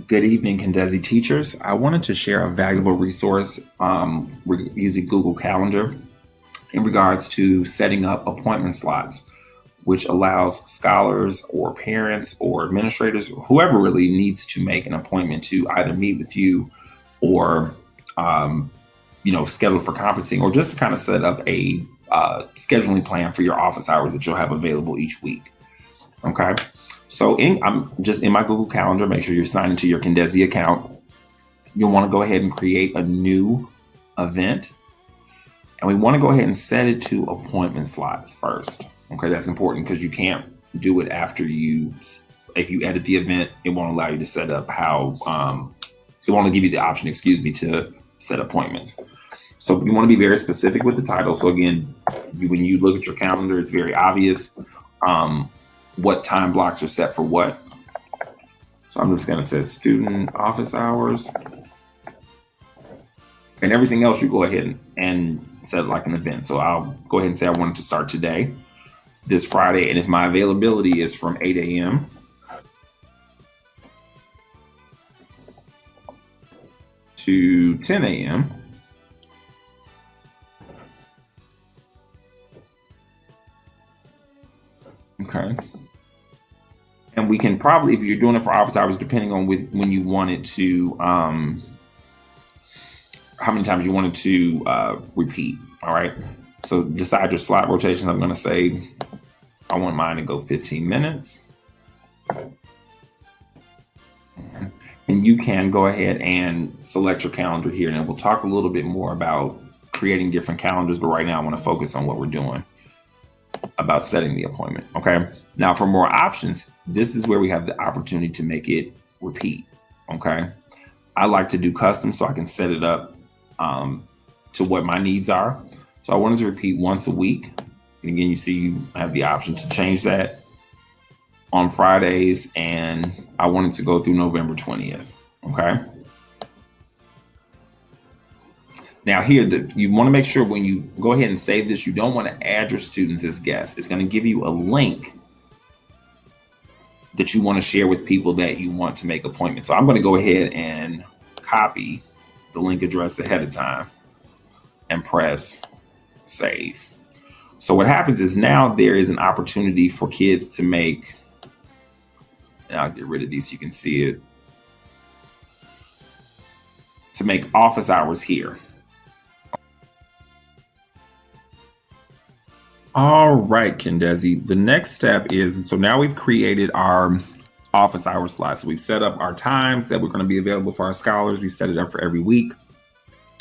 Good evening, Kindezi teachers. I wanted to share a valuable resource using Google Calendar in regards to setting up appointment slots, which allows scholars or parents or administrators, whoever really needs to make an appointment to either meet with you or, schedule for conferencing, or just to kind of set up a scheduling plan for your office hours that you'll have available each week. Okay. So I'm just in my Google Calendar. Make sure you're signed into your Kindezi account. You'll want to go ahead and create a new event. And we want to go ahead and set it to appointment slots first. Okay, that's important because you can't do it after if you edit the event, it won't allow you to set up it won't give you the option, to set appointments. So you want to be very specific with the title. So again, when you look at your calendar, it's very obvious what time blocks are set for what. So I'm just going to say student office hours. And everything else you go ahead and set it like an event. So I'll go ahead and say I want it to start today, this Friday. And if my availability is from 8 a.m. to 10 a.m. Okay. And we can probably, if you're doing it for office hours, depending on when you want it to, how many times you want it to repeat. All right. So decide your slot rotations. I'm going to say I want mine to go 15 minutes. And you can go ahead and select your calendar here. And we'll talk a little bit more about creating different calendars. But right now I want to focus on what we're doing about setting the appointment. Okay. Now for more options, this is where we have the opportunity to make it repeat. Okay. I like to do custom so I can set it up to what my needs are. So I wanted to repeat once a week. And again, you see you have the option to change that on Fridays, and I wanted to go through November 20th. Okay. Now here, you want to make sure when you go ahead and save this, you don't want to add your students as guests. It's going to give you a link that you want to share with people that you want to make appointments. So I'm going to go ahead and copy the link address ahead of time and press save. So what happens is now there is an opportunity for kids to make, and I'll get rid of these so you can see it, to make office hours here. All right, Kindezi, the next step is, so now we've created our office hour slots. We've set up our times that we're going to be available for our scholars. We've set it up for every week.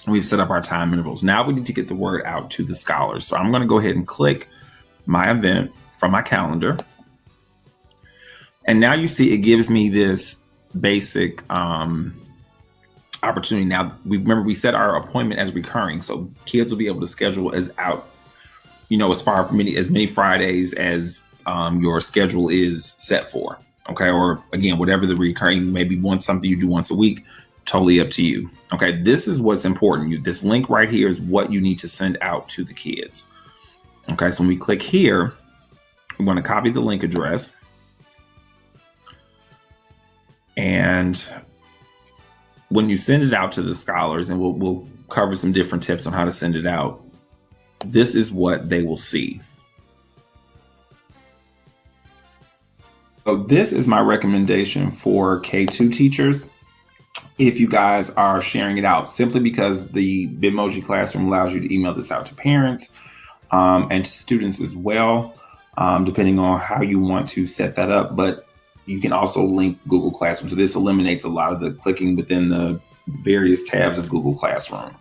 We've set up our time intervals. Now we need to get the word out to the scholars. So I'm going to go ahead and click my event from my calendar. And now you see it gives me this basic opportunity. Now, remember we set our appointment as recurring. So kids will be able to schedule as many Fridays as your schedule is set for. Okay. Or again, whatever the recurring, maybe something you do once a week, totally up to you. Okay. This is what's important. This link right here is what you need to send out to the kids. Okay. So when we click here, we want to copy the link address. And when you send it out to the scholars, and we'll cover some different tips on how to send it out, this is what they will see. So this is my recommendation for K2 teachers. If you guys are sharing it out, simply because the Bitmoji classroom allows you to email this out to parents and to students as well, depending on how you want to set that up. But you can also link Google Classroom. So this eliminates a lot of the clicking within the various tabs of Google Classroom.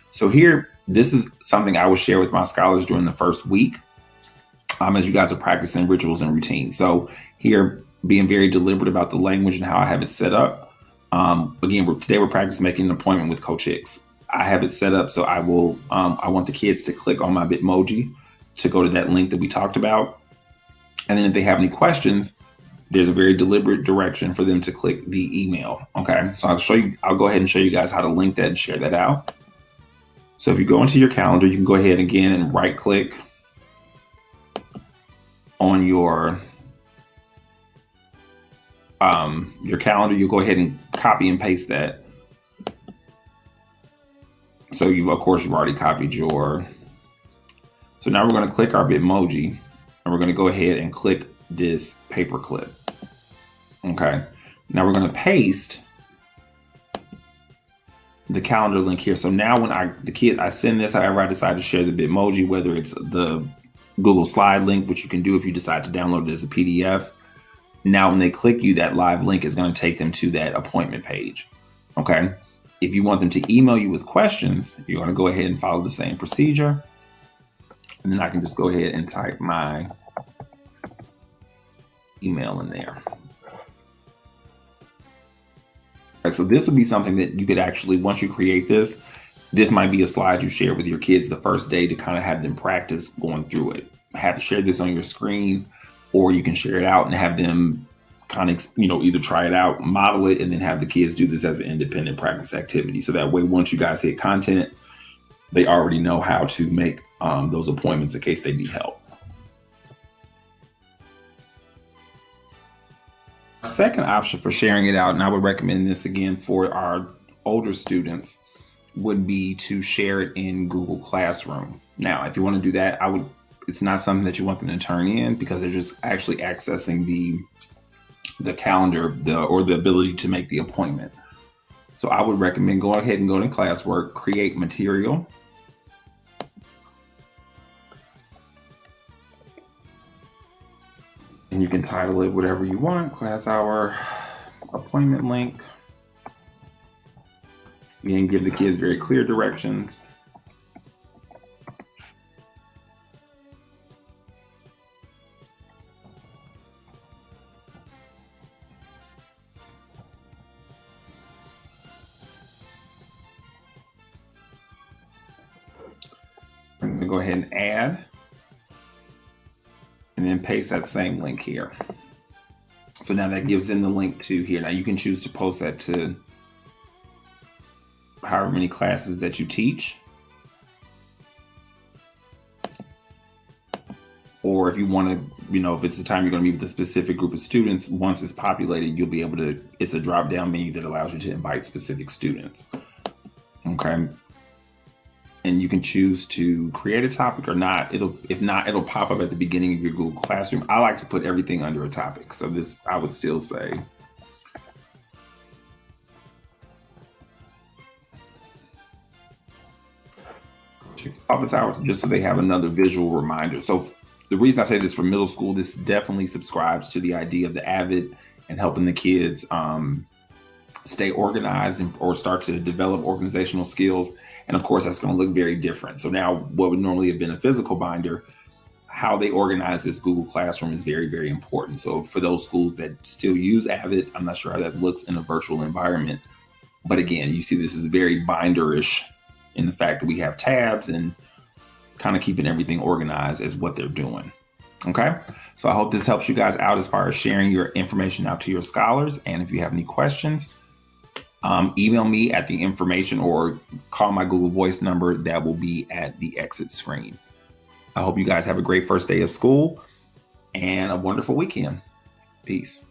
So here, this is something I will share with my scholars during the first week as you guys are practicing rituals and routines. So here, being very deliberate about the language and how I have it set up. Again, today we're practicing making an appointment with Coach Hicks. I have it set up so I want the kids to click on my Bitmoji to go to that link that we talked about. And then if they have any questions, there's a very deliberate direction for them to click the email. Okay, so I'll go ahead and show you guys how to link that and share that out. So if you go into your calendar, you can go ahead again and right click on your calendar. You'll go ahead and copy and paste that. So of course you've already copied your. So now we're going to click our Bitmoji and we're going to go ahead and click this paper clip. Okay. Now we're going to paste the calendar link here. So now when I send this, however I decide to share the Bitmoji, whether it's the Google Slide link, which you can do if you decide to download it as a PDF. Now, when they click you, that live link is going to take them to that appointment page. Okay. If you want them to email you with questions, you're going to go ahead and follow the same procedure. And then I can just go ahead and type my email in there. Right, so this would be something that you could actually, once you create this might be a slide you share with your kids the first day to kind of have them practice going through it. Have to share this on your screen, or you can share it out and have them kind of, either try it out, model it, and then have the kids do this as an independent practice activity. So that way, once you guys hit content, they already know how to make those appointments in case they need help. Second option for sharing it out, and I would recommend this again for our older students, would be to share it in Google Classroom. Now, if you want to do that, it's not something that you want them to turn in because they're just actually accessing the calendar, or the ability to make the appointment. So I would recommend go ahead and go to classwork, create material. And you can title it whatever you want, class hour, appointment link. And give the kids very clear directions. I'm going to go ahead and add, and then paste that same link here. So now that gives them the link to here. Now you can choose to post that to however many classes that you teach. Or if you want to, if it's the time you're going to meet with a specific group of students, once it's populated, you'll be able to, it's a drop down menu that allows you to invite specific students. Okay. And you can choose to create a topic or not. If not, it'll pop up at the beginning of your Google Classroom. I like to put everything under a topic. So this, I would still say, office hours, just so they have another visual reminder. So the reason I say this for middle school, this definitely subscribes to the idea of the AVID and helping the kids stay organized or start to develop organizational skills. And of course, that's going to look very different. So now what would normally have been a physical binder, how they organize this Google Classroom is very, very important. So for those schools that still use AVID, I'm not sure how that looks in a virtual environment. But again, you see this is very binderish in the fact that we have tabs and kind of keeping everything organized as what they're doing. Okay. So I hope this helps you guys out as far as sharing your information out to your scholars. And if you have any questions, email me at the information or call my Google Voice number that will be at the exit screen. I hope you guys have a great first day of school and a wonderful weekend. Peace.